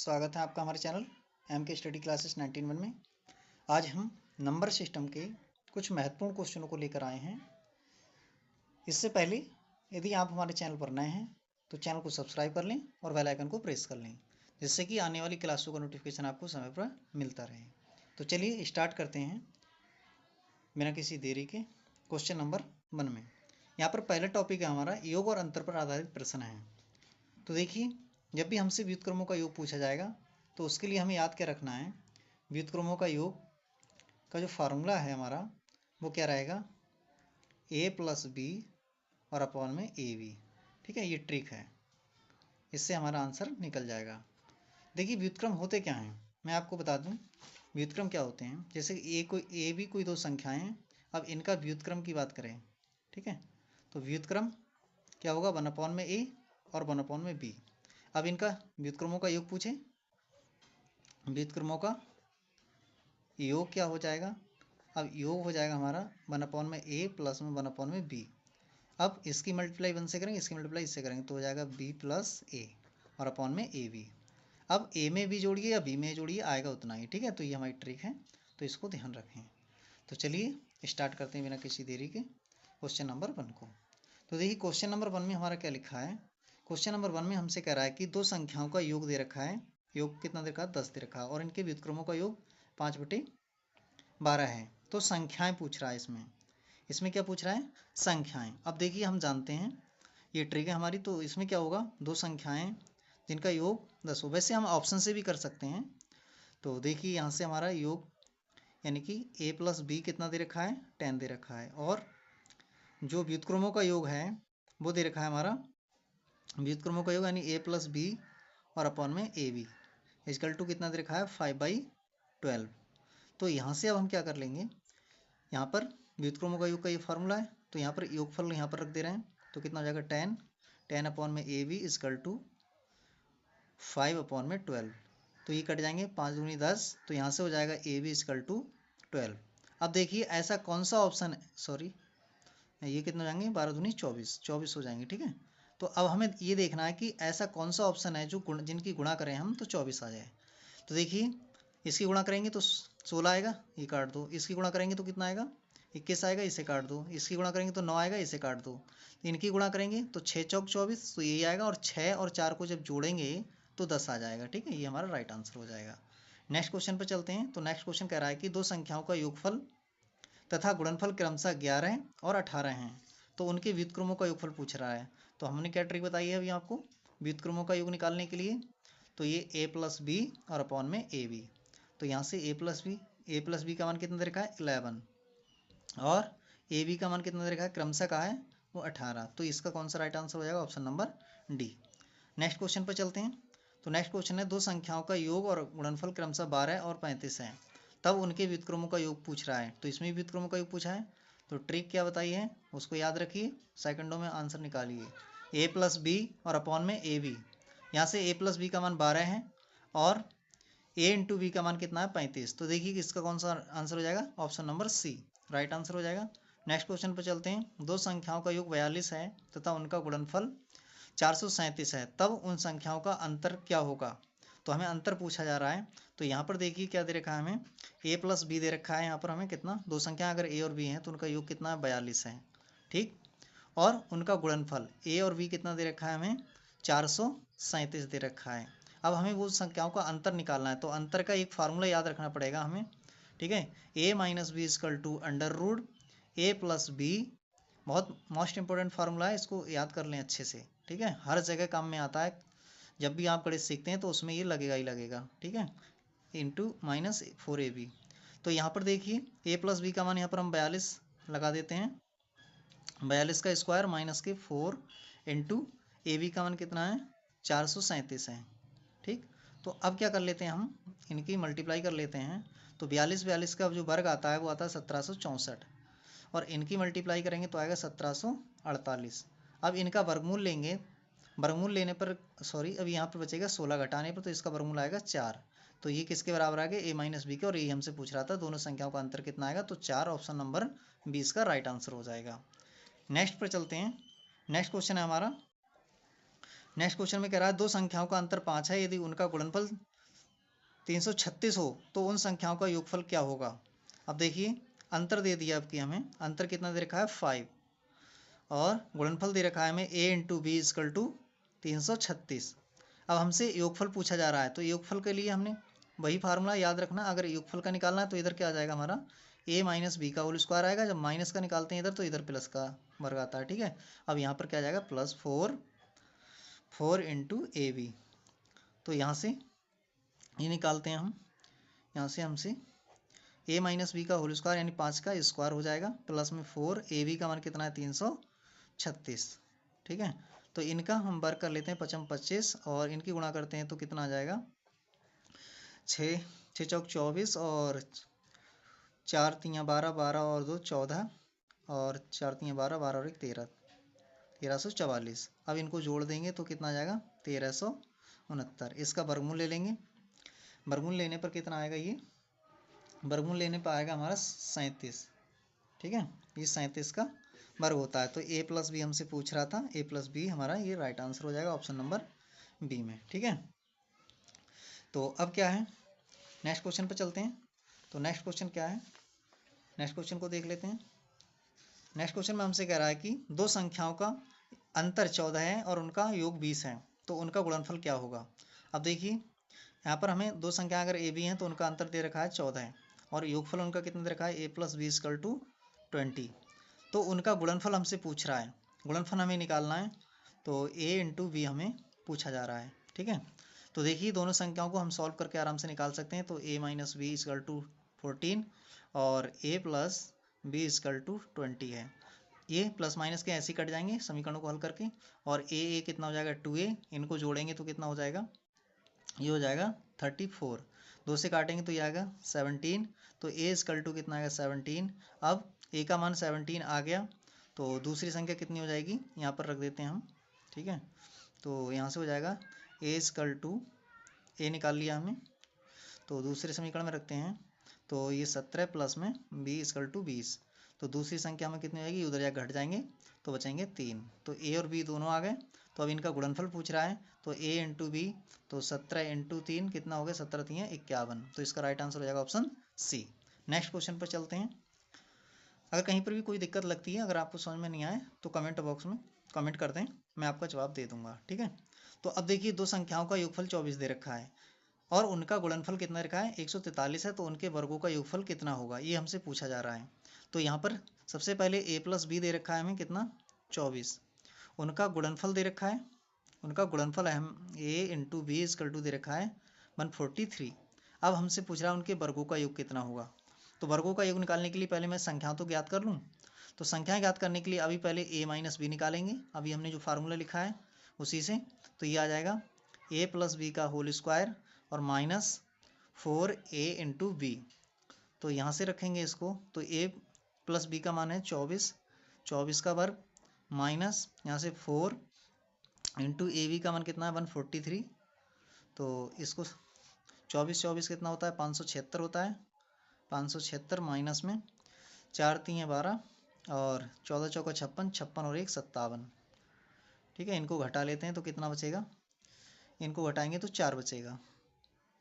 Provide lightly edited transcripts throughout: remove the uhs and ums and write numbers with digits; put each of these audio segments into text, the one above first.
स्वागत है आपका हमारे चैनल एम के स्टडी क्लासेस 19 में। आज हम नंबर सिस्टम के कुछ महत्वपूर्ण क्वेश्चनों को लेकर आए हैं। इससे पहले यदि आप हमारे चैनल पर नए हैं तो चैनल को सब्सक्राइब कर लें और बेल आइकन को प्रेस कर लें, जिससे कि आने वाली क्लासों का नोटिफिकेशन आपको समय पर मिलता रहे। तो चलिए स्टार्ट करते हैं बिना किसी देरी के। क्वेश्चन नंबर 1 में यहाँ पर पहला टॉपिक है हमारा योग और अंतर पर आधारित प्रश्न है। तो देखिए, जब भी हमसे व्युत्क्रमों का योग पूछा जाएगा तो उसके लिए हमें याद क्या रखना है, व्युत्क्रमों का योग का जो फार्मूला है हमारा वो क्या रहेगा, a प्लस बी और अपॉन में ए बी। ठीक है, ये ट्रिक है, इससे हमारा आंसर निकल जाएगा। देखिए व्युत्क्रम होते क्या हैं, मैं आपको बता दूं। व्युत्क्रम क्या होते हैं, जैसे ए बी कोई दो संख्याएं हैं, अब इनका व्युत्क्रम की बात करें, ठीक है, तो व्युत्क्रम क्या होगा, 1 अपॉन में ए और 1 अपॉन में बी। अब इनका व्युत्क्रमों का योग पूछे, व्युत्क्रमों का योग क्या हो जाएगा, अब योग हो जाएगा हमारा 1 अपॉन में ए प्लस में 1 अपॉन में बी। अब इसकी मल्टीप्लाई 1 से करेंगे, इसकी मल्टीप्लाई इससे करेंगे तो हो जाएगा बी प्लस ए और अपॉन में ए बी। अब ए में बी जोड़िए या बी में जोड़िए, आएगा उतना ही। ठीक है, तो ये हमारी ट्रिक है, तो इसको ध्यान रखें। तो चलिए स्टार्ट करते हैं बिना किसी देरी के क्वेश्चन नंबर 1 को। तो देखिए क्वेश्चन नंबर 1 में हमारा क्या लिखा है। क्वेश्चन नंबर 1 में हमसे कह रहा है कि दो संख्याओं का योग दे रखा है, योग कितना दे रखा है, 10 दे रखा है, और इनके व्युत्क्रमों का योग 5/12 है। तो संख्याएं पूछ रहा है, इसमें क्या पूछ रहा है, संख्याएं। अब देखिए हम जानते हैं ये ट्रिक है हमारी, तो इसमें क्या होगा, दो संख्याएं जिनका योग 10 हो। वैसे हम ऑप्शन से भी कर सकते हैं। तो देखिए यहाँ से हमारा योग यानी कि a प्लस बी कितना दे रखा है, 10 दे रखा है, और जो व्युत्क्रमों का योग है वो दे रखा है हमारा, व्युत्क्रमों का योग यानी a प्लस बी और अपॉन में ए बी इजकल टू कितना दे रखा है, 5/12। तो यहाँ से अब हम क्या कर लेंगे, यहाँ पर व्युत्क्रमों का योग का ये फार्मूला है, तो यहाँ पर योगफल यहाँ पर रख दे रहे हैं, तो कितना हो जाएगा 10 अपॉन में ए बी इजकल टू 5/12। तो ये कट जाएंगे, 5 दूनी 10, तो यहाँ से हो जाएगा ए बी इजकल टू 12। अब देखिए ऐसा कौन सा ऑप्शन है, सॉरी ये कितना हो जाएंगे, 12 दूनी 24 हो जाएंगे। ठीक है, तो अब हमें ये देखना है कि ऐसा कौन सा ऑप्शन है जो जिनकी गुणा करें हम तो 24 आ जाए। तो देखिए इसकी गुणा करेंगे तो 16 आएगा, ये काट दो। इसकी गुणा करेंगे तो कितना आएगा, 21 आएगा, इसे काट दो। इसकी गुणा करेंगे तो 9 आएगा, इसे काट दो। इनकी गुणा करेंगे तो 6 चौक 24, तो यही आएगा, और 6 और 4 को जब जोड़ेंगे तो 10 आ जाएगा। ठीक है, ये हमारा राइट आंसर हो जाएगा। नेक्स्ट क्वेश्चन पर चलते हैं। तो नेक्स्ट क्वेश्चन कह रहा है कि दो संख्याओं का योगफल तथा गुणनफल क्रमशः 11 और 18 हैं, तो उनके व्युत्क्रमों का योगफल पूछ रहा है। तो हमने क्या ट्रिक बताई है अभी आपको व्युत्क्रमों का योग निकालने के लिए, तो ये a प्लस बी और अपॉन में ए बी। तो यहाँ से a प्लस बी का मान कितना दे रखा है, 11, और ए बी का मान कितना दे रखा है, क्रमशः का है वो 18। तो इसका कौन सा राइट आंसर हो जाएगा, option number D. Next question पर चलते हैं। तो नेक्स्ट क्वेश्चन है, दो संख्याओं का योग और गुणनफल क्रमशः 12 और 35 है, तब उनके व्युत्क्रमों का योग पूछ रहा है। तो इसमें व्युत्क्रमों का योग पूछा है, तो ट्रिक क्या बताई है उसको याद रखिए, सेकंडों में आंसर निकालिए। a प्लस बी और अपॉन में ए बी, यहाँ से a प्लस बी का मान 12 है और a इंटू बी का मान कितना है, 35। तो देखिए इसका कौन सा आंसर हो जाएगा, option number C right answer हो जाएगा। नेक्स्ट क्वेश्चन पर चलते हैं। दो संख्याओं का योग 42 है तथा उनका गुणनफल 437 है, तब उन संख्याओं का अंतर क्या होगा। तो हमें अंतर पूछा जा रहा है। तो यहाँ पर देखिए क्या दे रखा है हमें, a प्लस बी दे रखा है, यहाँ पर हमें कितना, दो संख्या अगर a और b हैं तो उनका योग कितना है, 42 है। ठीक, और उनका गुणनफल a और b कितना दे रखा है हमें, 437 दे रखा है। अब हमें वो संख्याओं का अंतर निकालना है, तो अंतर का एक फार्मूला याद रखना पड़ेगा हमें। ठीक है, a minus B is equal to under root a plus B, बहुत मोस्ट इंपॉर्टेंट फार्मूला है, इसको याद कर लें अच्छे से। ठीक है, हर जगह काम में आता है, जब भी आप गणित सीखते हैं तो उसमें ये लगेगा ही लगेगा। ठीक है, इंटू माइनस 4ab। तो यहाँ पर देखिए a प्लस बी का मान यहाँ पर हम 42 लगा देते हैं, 42 का स्क्वायर माइनस के 4 इंटू ए बी का मान कितना है, 437 है। ठीक, तो अब क्या कर लेते हैं हम, इनकी मल्टीप्लाई कर लेते हैं। तो 42 का जो वर्ग आता है वो आता है 1764, और इनकी मल्टीप्लाई करेंगे तो आएगा 1748। अब इनका वर्गमूल लेंगे, वर्गमूल लेने पर सॉरी अब यहाँ पर बचेगा 16 घटाने पर, तो इसका वर्गमूल आएगा 4। तो ये किसके बराबर आ गया, a माइनस बी के, और ये हमसे पूछ रहा था दोनों संख्याओं का अंतर कितना आएगा, तो 4, ऑप्शन नंबर 20 का राइट आंसर हो जाएगा। नेक्स्ट पर चलते हैं। नेक्स्ट क्वेश्चन है हमारा, नेक्स्ट क्वेश्चन में कह रहा है दो संख्याओं का अंतर 5 है, यदि उनका गुणनफल 336 हो तो उन संख्याओं का योगफल क्या होगा। अब देखिए अंतर दे दिया, अब कि हमें अंतर कितना दे रखा है 5, और गुणनफल दे रखा है हमें a into B is equal to 336। अब हमसे योगफल पूछा जा रहा है, तो योगफल के लिए हमने वही फार्मूला याद रखना, अगर योगफल का निकालना है तो इधर क्या आ जाएगा हमारा a माइनस बी का होल स्क्वायर आएगा, जब माइनस का निकालते हैं इधर तो इधर प्लस का वर्ग आता है, ठीक है। अब यहाँ पर क्या आ जाएगा प्लस 4 इंटू ए बी, तो यहाँ से ये निकालते हैं हम, यहाँ से हमसे a माइनस बी का होल स्क्वायर यानी 5 का स्क्वायर हो जाएगा, प्लस में 4 ए बी का मान कितना है 336, ठीक है। तो इनका हम वर्ग कर लेते हैं 55 25 और इनकी गुणा करते हैं तो कितना आ जाएगा 6 6 चौक 24 और 4 तियाँ 12 12 और 2 14 और 4 तियाँ 12 12 और 1 13 1344। अब इनको जोड़ देंगे तो कितना आ जाएगा 1369। इसका वर्गमूल ले लेंगे, वर्गमूल लेने पर कितना आएगा, ये वर्गमूल लेने पर आएगा हमारा 37, ठीक है। ये 37 का वर्ग होता है। तो a प्लस बी हमसे पूछ रहा था, a प्लस बी हमारा ये राइट आंसर हो जाएगा ऑप्शन नंबर बी में, ठीक है। तो अब क्या है, नेक्स्ट क्वेश्चन पर चलते हैं। तो नेक्स्ट क्वेश्चन क्या है, नेक्स्ट क्वेश्चन को देख लेते हैं। नेक्स्ट क्वेश्चन में हमसे कह रहा है कि दो संख्याओं का अंतर 14 है और उनका योग 20 है, तो उनका गुणनफल क्या होगा। अब देखिए यहाँ पर हमें दो संख्या अगर ए बी हैं तो उनका अंतर दे रखा है 14 है, और योगफल उनका कितना दे रखा है a plus B is equal to 20। तो उनका गुणनफल हमसे पूछ रहा है, गुणनफल हमें निकालना है, तो a इंटू बी हमें पूछा जा रहा है, ठीक है। तो देखिए दोनों संख्याओं को हम सॉल्व करके आराम से निकाल सकते हैं। तो a minus B is equal to 14 और a plus B is equal to 20 है। ये प्लस माइनस के ऐसे ही कट जाएंगे समीकरणों को हल करके, और a कितना हो जाएगा 2a, इनको जोड़ेंगे तो कितना हो जाएगा, ये हो जाएगा 34, दो से काटेंगे तो ये आएगा 17, तो a इजकल टू कितना आएगा 17। अब a का मान 17 आ गया, तो दूसरी संख्या कितनी हो जाएगी यहाँ पर रख देते हैं हम, ठीक है। तो यहाँ से हो जाएगा a इजकल टू, a निकाल लिया हमने, तो दूसरे समीकरण में रखते हैं, तो ये 17 प्लस में b इजकल टू 20, तो दूसरी संख्या में कितनी हो जाएगी, उधर या घट जाएंगे तो बचेंगे 3, तो a और b दोनों आ गए। तो अब इनका गुणनफल पूछ रहा है, तो a इंटू बी, तो 17 इंटू 3 कितना हो गया 17 3 51, तो इसका राइट आंसर हो जाएगा ऑप्शन सी। नेक्स्ट क्वेश्चन पर चलते हैं। अगर कहीं पर भी कोई दिक्कत लगती है, अगर आपको समझ में नहीं आए तो कमेंट बॉक्स में कमेंट कर दें, मैं आपका जवाब दे दूंगा, ठीक है। तो अब देखिए दो संख्याओं का योगफल 24 दे रखा है और उनका गुणनफल कितना रखा है 143 है, तो उनके वर्गों का योगफल कितना होगा ये हमसे पूछा जा रहा है। तो यहाँ पर सबसे पहले a प्लस बी दे रखा है हमें कितना 24, उनका गुणनफल दे रखा है, उनका गुणनफल है हम a into B is equal to दे रखा है 143। अब हमसे पूछ रहा है उनके वर्गों का योग कितना होगा। तो वर्गों का योग निकालने के लिए पहले मैं संख्या तो ज्ञात कर लूँ। तो संख्या ज्ञात करने के लिए अभी पहले a माइनस बी निकालेंगे, अभी हमने जो फार्मूला लिखा है उसी से, तो ये आ जाएगा a प्लस बी का होल स्क्वायर और माइनस 4a इंटू बी, तो यहाँ से रखेंगे इसको, तो a प्लस बी का मान है 24, 24 का वर्ग माइनस यहाँ से 4 इंटू ए बी का मान कितना है 143, तो इसको 24 24 कितना होता है 576 होता है, 576 माइनस में 4 3 12 और 14 चौका 56, 56 और 1 57, ठीक है। इनको घटा लेते हैं तो कितना बचेगा, इनको घटाएंगे तो 4 बचेगा,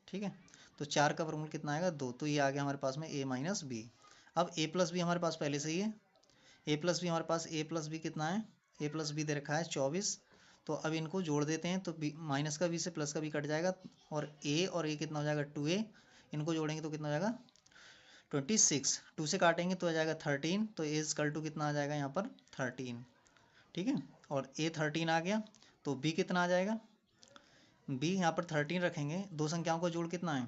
ठीक है। तो 4 का वर्गमूल कितना आएगा 2, तो ये आ गया हमारे पास में a माइनस बी। अब a प्लस बी हमारे पास पहले से ही है, a प्लस बी हमारे पास a प्लस बी कितना है, a प्लस बी दे रखा है 24, तो अब इनको जोड़ देते हैं तो b माइनस का b से प्लस का b कट जाएगा, और a कितना हो जाएगा 2a, इनको जोड़ेंगे तो कितना हो जाएगा 26, 2 से काटेंगे तो आ जाएगा 13, तो a इजकल टू कितना आ जाएगा यहाँ पर 13, ठीक है। और a 13 आ गया, तो b कितना आ जाएगा, b यहाँ पर 13 रखेंगे, दो संख्याओं का जोड़ कितना है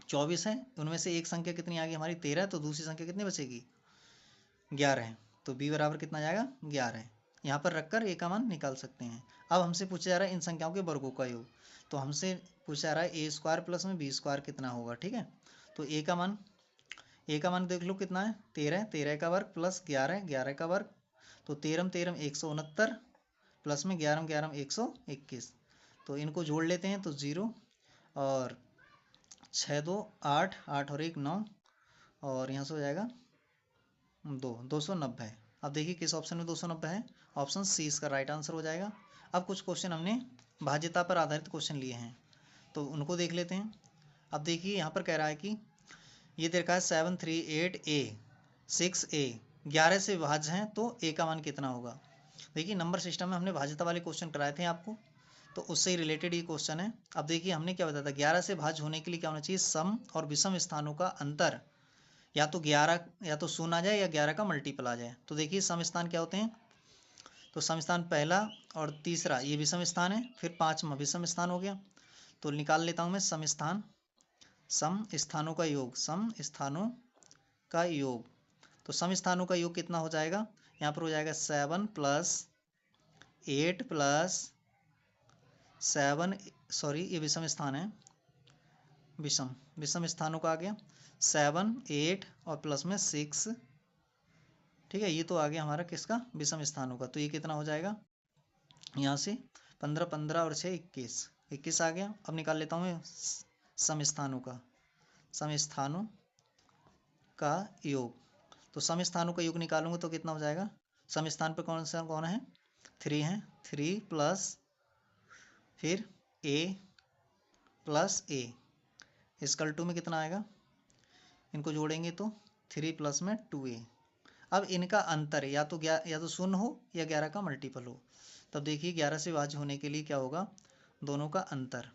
24 है, उनमें से एक संख्या कितनी आ गई हमारी 13, तो दूसरी संख्या कितनी बचेगी 11 है, तो b बराबर कितना जाएगा 11 है। यहाँ पर रखकर a का मान निकाल सकते हैं। अब हमसे पूछा जा रहा है इन संख्याओं के वर्गों का योग, तो हमसे पूछा जा रहा है a स्क्वायर प्लस में b स्क्वायर कितना होगा, ठीक है। तो a का मान देख लो कितना है 13, 13 का वर्ग प्लस 11, 11 का वर्ग, तो 13 13 169 प्लस में 11 11 121, तो इनको जोड़ लेते हैं तो 0 और 6 2 8 8 और 1 9, और यहाँ से हो जाएगा 290। अब देखिए किस ऑप्शन में 290 है, ऑप्शन सी इसका राइट आंसर हो जाएगा। अब कुछ क्वेश्चन हमने भाज्यता पर आधारित क्वेश्चन लिए हैं, तो उनको देख लेते हैं। अब देखिए यहाँ पर कह रहा है कि ये दे रखा है 738A 6A 11 से विभाज्य हैं तो A का मान कितना होगा। देखिए नंबर सिस्टम में हमने भाज्यता वाले क्वेश्चन कराए थे आपको, तो उससे ही रिलेटेड ये क्वेश्चन है। अब देखिए हमने क्या बताया था, 11 से भाज्य होने के लिए क्या होना चाहिए, सम और विषम स्थानों का अंतर या तो 11 या तो शून्य आ जाए या 11 का मल्टीपल आ जाए। तो देखिए सम स्थान क्या होते हैं, तो सम स्थान पहला और तीसरा ये विषम स्थान है, फिर पांचवा विषम स्थान हो गया। तो निकाल लेता हूँ मैं सम स्थान, सम स्थानों का योग, सम स्थानों का योग। तो सम स्थानों का योग कितना हो जाएगा, यहाँ पर हो जाएगा 7 + 8 + 7, सॉरी ये विषम स्थान है, विषम स्थानों का आ गया 7 8 और प्लस में 6, ठीक है। ये तो आ गया हमारा किसका, विषम स्थानों का। तो ये कितना हो जाएगा, यहाँ से 15 15 और 6 21 आ गया। अब निकाल लेता हूँ मैं सम स्थानों का, सम स्थानों का योग। तो सम स्थानों का योग निकालूंगा तो कितना हो जाएगा, सम स्थान पे कौन है 3 है, 3 प्लस फिर a plus a equal to में कितना आएगा, इनको जोड़ेंगे तो 3 प्लस में 2a। अब इनका अंतर या तो शून्य हो या 11 का मल्टीपल हो। तब देखिए 11 से विभाज्य होने के लिए क्या होगा, दोनों का अंतर,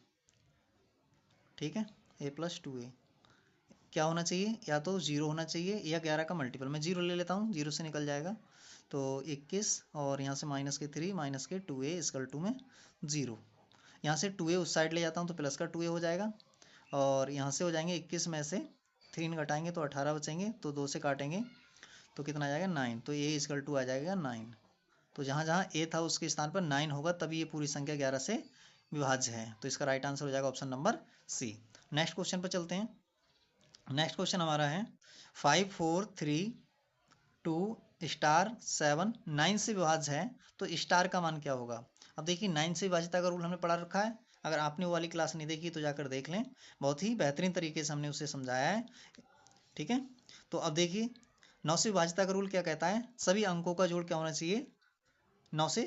ठीक है, a + 2a क्या होना चाहिए, या तो 0 होना चाहिए या 11 का मल्टीपल। मैं 0 ले लेता हूँ, 0 से निकल जाएगा तो 21 और यहाँ से -3 -2a इक्वल टू में 0। यहाँ से 2a उस साइड ले जाता हूँ तो प्लस का 2a हो जाएगा, और यहाँ से हो जाएंगे 21 में से 3 घटाएंगे तो 18 बचेंगे, तो 2 से काटेंगे तो कितना आ जाएगा 9। तो a इक्वल टू आ जाएगा 9। तो जहाँ जहाँ a था उसके स्थान पर 9 होगा, तभी ये पूरी संख्या 11 से विभाज्य है। तो इसका राइट आंसर हो जाएगा option number C. Next question पर चलते हैं। नेक्स्ट क्वेश्चन हमारा है 5 4 3 2 7 9 से विभाज्य है तो स्टार का मान क्या होगा। अब देखिए 9 से विभाज्यता का रूल हमने पढ़ा रखा है, अगर आपने वो वाली क्लास नहीं देखी तो जाकर देख लें, बहुत ही बेहतरीन तरीके से हमने उसे समझाया है, ठीक है। तो अब देखिए 9 से विभाज्यता का रूल क्या कहता है, सभी अंकों का जोड़ क्या होना चाहिए, 9 से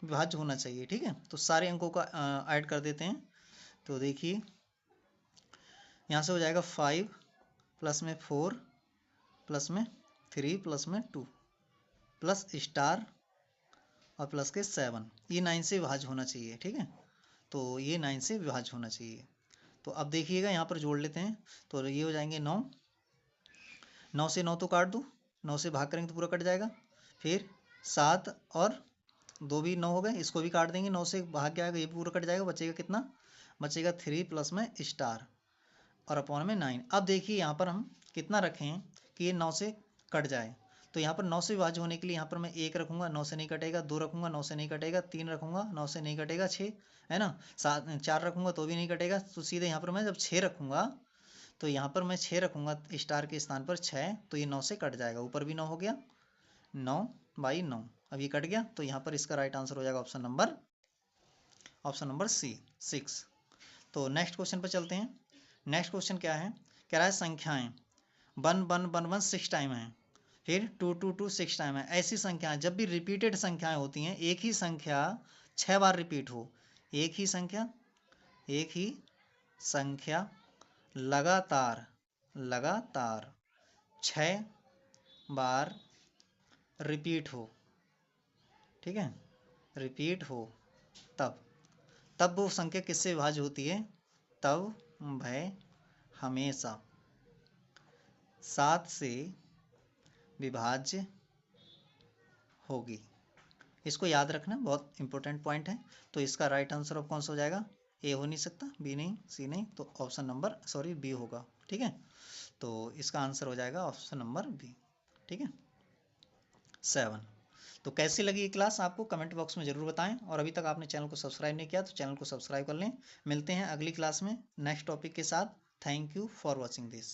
विभाज्य होना चाहिए, ठीक है। तो सारे अंकों का ऐड कर देते हैं। तो देखिए यहाँ से हो जाएगा 5 प्लस में 4 प्लस में 3 प्लस में 2 प्लस स्टार और प्लस के 7, ये 9 से विभाज्य होना चाहिए, ठीक है। तो ये 9 से विभाज्य होना चाहिए। तो अब देखिएगा यहाँ पर जोड़ लेते हैं, तो ये हो जाएंगे 9, 9 से 9 तो काट दो, 9 से भाग करेंगे तो पूरा कट जाएगा, फिर 7 और 2 भी 9 हो गए, इसको भी काट देंगे, 9 से भाग के आएगा ये पूरा कट जाएगा, बचेगा कितना, बचेगा 3 प्लस में स्टार और अपॉन में 9। अब देखिए यहाँ पर हम कितना रखें कि ये 9 से कट जाए, तो यहाँ पर 9 से विभाज्य होने के लिए यहाँ पर मैं 1 रखूँगा, 9 से नहीं कटेगा, 2 रखूँगा, 9 से नहीं कटेगा, 3 रखूँगा, 9 से नहीं कटेगा, 6 है ना, 4 रखूँगा तो भी नहीं कटेगा। तो सीधे यहाँ पर मैं जब 6 रखूँगा तो यहाँ पर मैं 6 रखूँगा स्टार के स्थान पर 6, तो ये 9 से कट जाएगा, ऊपर भी 9 हो गया, 9/9। अब ये कट गया, तो यहाँ पर इसका राइट आंसर हो जाएगा ऑप्शन नंबर सी 6। तो नेक्स्ट क्वेश्चन पर चलते हैं। नेक्स्ट क्वेश्चन क्या है, कह रहा है संख्याएं 1 1 1 1 6 टाइम है, फिर 2 2 2 6 टाइम है। ऐसी संख्याएं जब भी रिपीटेड संख्याएं होती हैं, एक ही संख्या 6 बार रिपीट हो, एक ही संख्या लगातार 6 बार रिपीट हो, ठीक है, रिपीट हो, तब वो संख्या किससे विभाज्य होती है, तब वह हमेशा 7 से विभाज्य होगी। इसको याद रखना, बहुत इंपॉर्टेंट पॉइंट है। तो इसका राइट आंसर अब कौन सा हो जाएगा, ए हो नहीं सकता, बी नहीं, सी नहीं, तो ऑप्शन नंबर बी होगा, ठीक है। तो इसका आंसर हो जाएगा ऑप्शन नंबर बी, ठीक है 7। तो कैसी लगी ये क्लास आपको कमेंट बॉक्स में ज़रूर बताएं, और अभी तक आपने चैनल को सब्सक्राइब नहीं किया तो चैनल को सब्सक्राइब कर लें। मिलते हैं अगली क्लास में नेक्स्ट टॉपिक के साथ। Thank you for watching this.